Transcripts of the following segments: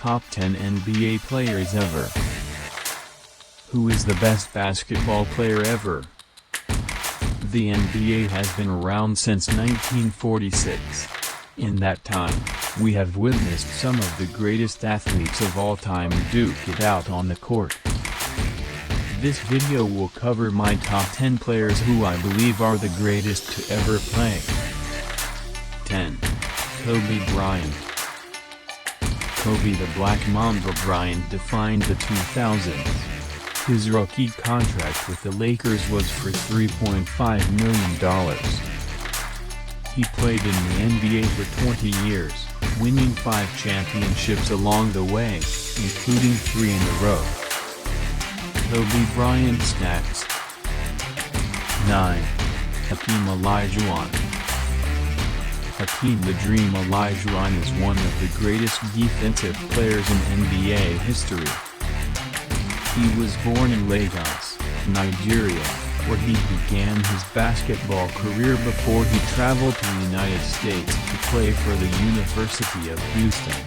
Top 10 NBA players ever. Who is the best basketball player ever? The NBA has been around since 1946. In that time, we have witnessed some of the greatest athletes of all time duke it out on the court. This video will cover my top 10 players who I believe are the greatest to ever play. 10. Kobe Bryant. Kobe the Black Mamba Bryant defined the 2000s. His rookie contract with the Lakers was for $3.5 million. He played in the NBA for 20 years, winning 5 championships along the way, including 3 in a row. Kobe Bryant stats. 9. Hakeem Olajuwon. Hakeem the Dream Olajuwon is one of the greatest defensive players in NBA history. He was born in Lagos, Nigeria, where he began his basketball career before he traveled to the United States to play for the University of Houston.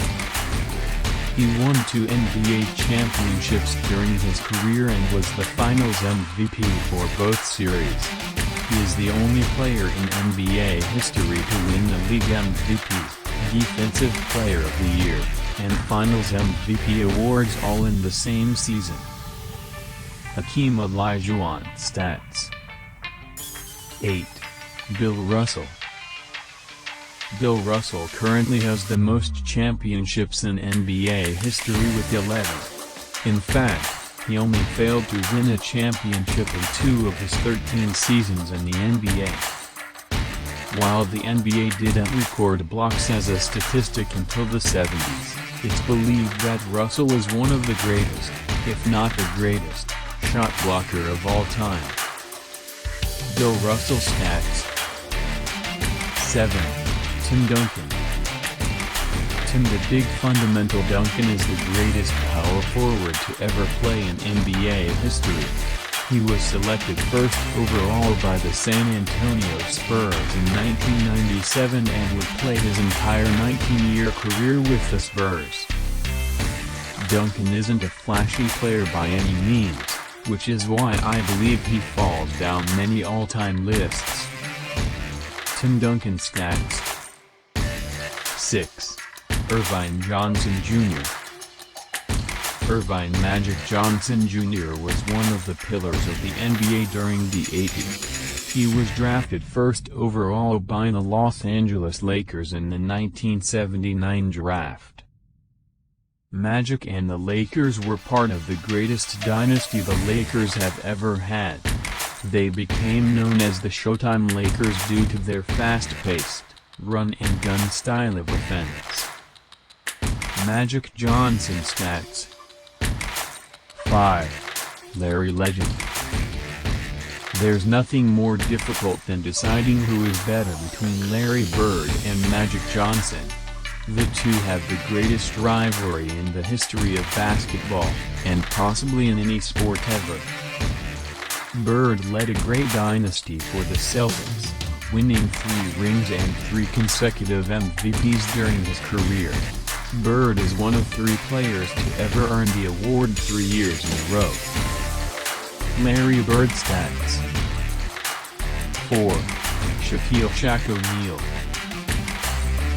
He won 2 NBA championships during his career and was the Finals MVP for both series. He is the only player in NBA history to win the league MVP, Defensive Player of the Year, and Finals MVP awards all in the same season. Hakeem Olajuwon stats. 8. Bill Russell. Bill Russell currently has the most championships in NBA history with 11. In fact, he only failed to win a championship in 2 of his 13 seasons in the NBA. While the NBA didn't record blocks as a statistic until the 70s, it's believed that Russell is one of the greatest, if not the greatest, shot blocker of all time. Bill Russell stats. 7. Tim Duncan. Tim the Big Fundamental Duncan is the greatest power forward to ever play in NBA history. He was selected first overall by the San Antonio Spurs in 1997 and would play his entire 19-year career with the Spurs. Duncan isn't a flashy player by any means, which is why I believe he falls down many all-time lists. Tim Duncan stats. 6. Irvine Johnson Jr. Irvine Magic Johnson Jr. was one of the pillars of the NBA during the 80s. He was drafted first overall by the Los Angeles Lakers in the 1979 draft. Magic and the Lakers were part of the greatest dynasty the Lakers have ever had. They became known as the Showtime Lakers due to their fast-paced, run-and-gun style of offense. Magic Johnson stats. 5. Larry Legend. There's nothing more difficult than deciding who is better between Larry Bird and Magic Johnson. The two have the greatest rivalry in the history of basketball, and possibly in any sport ever. Bird led a great dynasty for the Celtics, winning 3 rings and 3 consecutive MVPs during his career. Bird is one of 3 players to ever earn the award 3 years in a row. Larry Bird stats. 4. Shaquille Shaq O'Neal.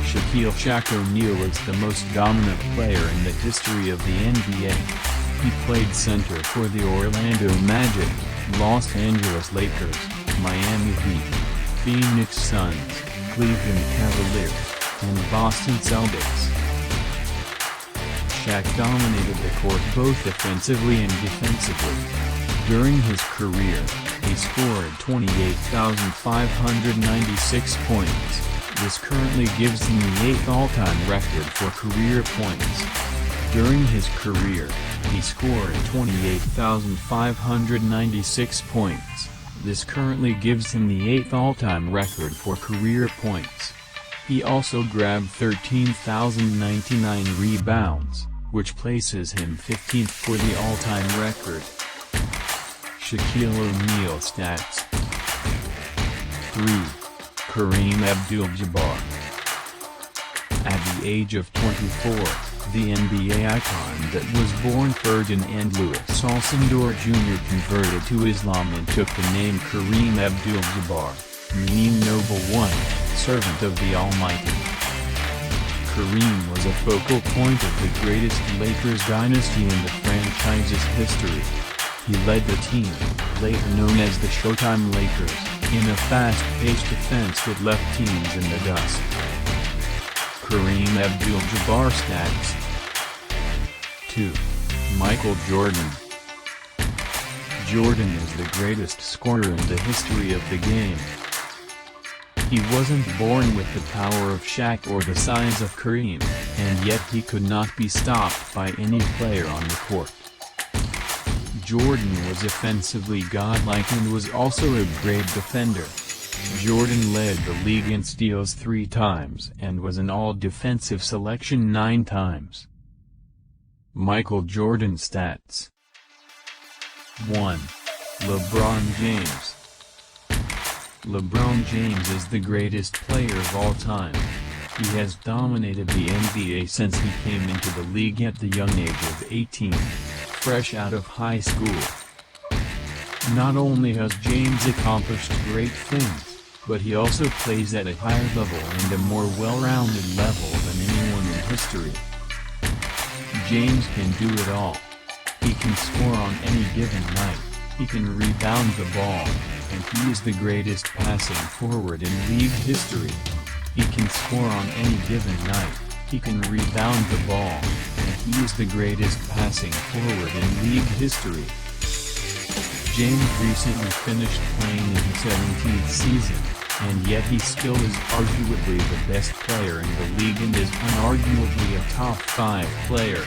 Shaquille Shaq O'Neal is the most dominant player in the history of the NBA. He played center for the Orlando Magic, Los Angeles Lakers, Miami Heat, Phoenix Suns, Cleveland Cavaliers, and Boston Celtics. Shaq dominated the court both offensively and defensively. During his career, he scored 28,596 points. This currently gives him the 8th all-time record for career points. During his career, he scored 28,596 points. This currently gives him the 8th all-time record for career points. He also grabbed 13,099 rebounds, which places him 15th for the all-time record. Shaquille O'Neal stats. 3. Kareem Abdul-Jabbar. At the age of 24, The NBA icon that was born Ferdinand Louis Alcindor Jr. converted to Islam and took the name Kareem Abdul-Jabbar, meaning noble one, servant of the Almighty. Kareem was a focal point of the greatest Lakers dynasty in the franchise's history. He led the team, later known as the Showtime Lakers, in a fast-paced defense that left teams in the dust. Kareem Abdul-Jabbar stats. 2. Michael Jordan. Jordan is the greatest scorer in the history of the game. He wasn't born with the power of Shaq or the size of Kareem, and yet he could not be stopped by any player on the court. Jordan was offensively godlike and was also a great defender. Jordan led the league in steals 3 times and was an all-defensive selection 9 times. Michael Jordan stats. 1. LeBron James. LeBron James is the greatest player of all time. He has dominated the NBA since he came into the league at the young age of 18, fresh out of high school. Not only has James accomplished great things, but he also plays at a higher level and a more well-rounded level than anyone in history. James can do it all. He can score on any given night, he can rebound the ball, and he is the greatest passing forward in league history. He can score on any given night, he can rebound the ball, and he is the greatest passing forward in league history. James recently finished playing in his 17th season, and yet he still is arguably the best player in the league and is unarguably a top 5 player.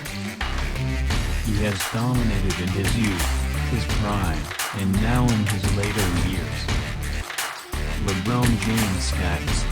He has dominated in his youth, his prime, and now in his later years. LeBron James stats.